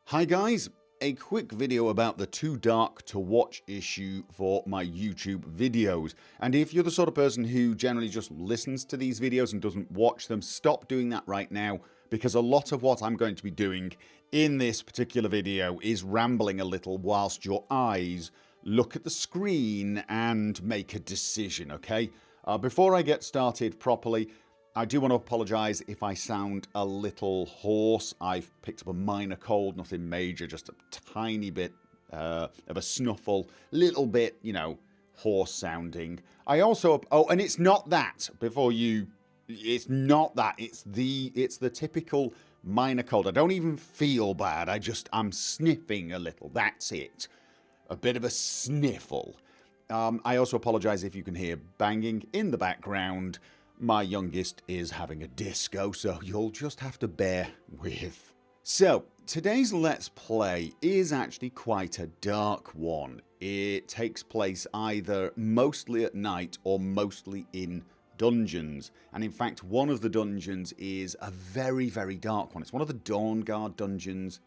Hi guys, a quick video about the too dark to watch issue for my YouTube videos. And if you're the sort of person who generally just listens to these videos and doesn't watch them, stop doing that right now, because a lot of what I'm going to be doing in this particular video is rambling a little whilst your eyes look at the screen and make a decision, okay? Before I get started properly, I do want to apologise if I sound a little hoarse. I've picked up a minor cold, nothing major, just a tiny bit of a snuffle, little bit, you know, hoarse sounding. I also, and it's not that, it's not that, it's the typical minor cold. I don't even feel bad, I'm sniffing a little, that's it. A bit of a sniffle. I also apologise if you can hear banging in the background. My youngest is having a disco, so you'll just have to bear with. So, today's Let's Play is actually quite a dark one. It takes place either mostly at night or mostly in dungeons. And in fact, one of the dungeons is a very, very dark one. It's one of the Dawnguard dungeons.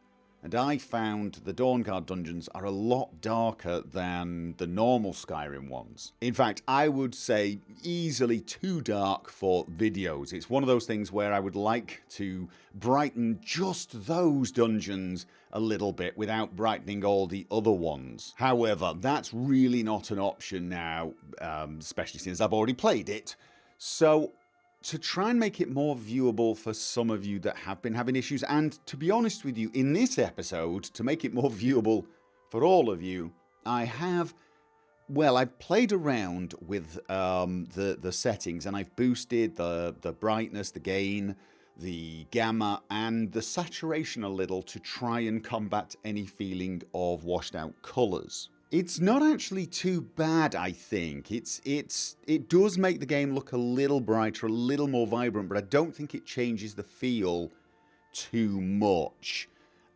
And I found the Dawnguard dungeons are a lot darker than the normal Skyrim ones. In fact, I would say easily too dark for videos. It's one of those things where I would like to brighten just those dungeons a little bit without brightening all the other ones. However, that's really not an option now, especially since I've already played it. So, to try and make it more viewable for some of you that have been having issues, and to be honest with you, in this episode, to make it more viewable for all of you, I've played around with the settings, and I've boosted the brightness, the gain, the gamma, and the saturation a little to try and combat any feeling of washed out colours. It's not actually too bad, I think. It does make the game look a little brighter, a little more vibrant, but I don't think it changes the feel too much.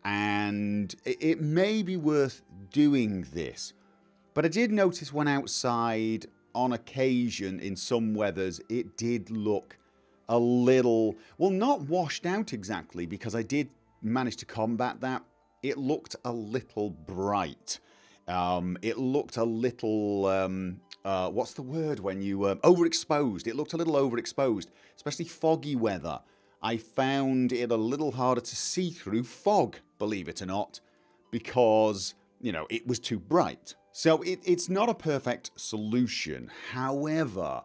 And it may be worth doing this. But I did notice when outside, on occasion, in some weathers, it did look a little, well, not washed out exactly, because I did manage to combat that. It looked a little bright. It looked a little, what's the word when you, overexposed. It looked a little overexposed, especially foggy weather. I found it a little harder to see through fog, believe it or not, because, you know, it was too bright. So it's not a perfect solution. However,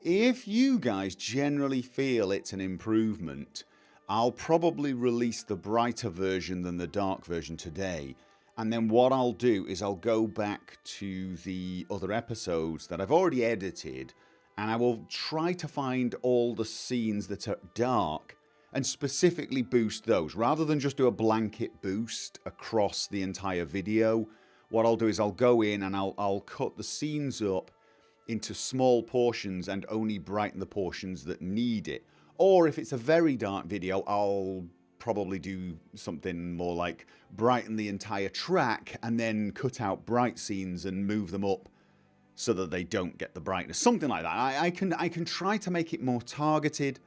if you guys generally feel it's an improvement, I'll probably release the brighter version than the dark version today. And then what I'll do is I'll go back to the other episodes that I've already edited, and I will try to find all the scenes that are dark and specifically boost those. Rather than just do a blanket boost across the entire video, what I'll do is I'll go in and I'll cut the scenes up into small portions and only brighten the portions that need it. Or if it's a very dark video, I'll probably do something more like brighten the entire track and then cut out bright scenes and move them up so that they don't get the brightness. Something like that. I can try to make it more targeted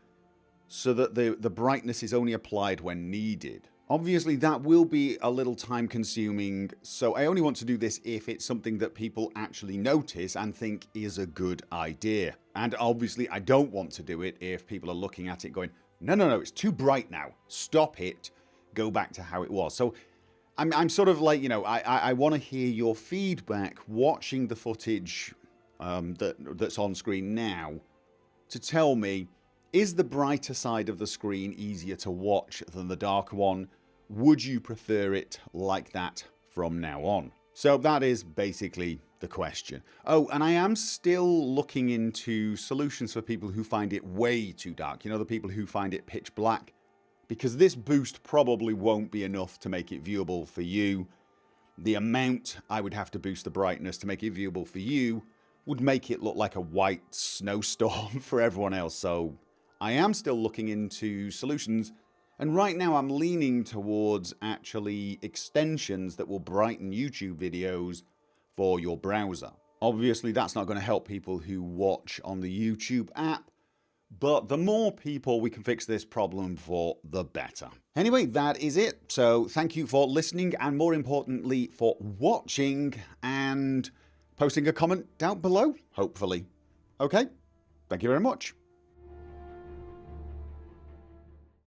so that the brightness is only applied when needed. Obviously that will be a little time consuming, so I only want to do this if it's something that people actually notice and think is a good idea. And obviously I don't want to do it if people are looking at it going, no, it's too bright now. Stop it. Go back to how it was. So I'm sort of like, you know, I want to hear your feedback watching the footage that's on screen now to tell me, is the brighter side of the screen easier to watch than the darker one? Would you prefer it like that from now on? So that is basically the question. Oh, and I am still looking into solutions for people who find it way too dark. You know, the people who find it pitch black. Because this boost probably won't be enough to make it viewable for you. The amount I would have to boost the brightness to make it viewable for you would make it look like a white snowstorm for everyone else. So I am still looking into solutions. And right now I'm leaning towards actually extensions that will brighten YouTube videos for your browser. Obviously that's not going to help people who watch on the YouTube app, but the more people we can fix this problem for, the better. Anyway, that is it. So thank you for listening, and more importantly for watching and posting a comment down below, hopefully. Okay, thank you very much.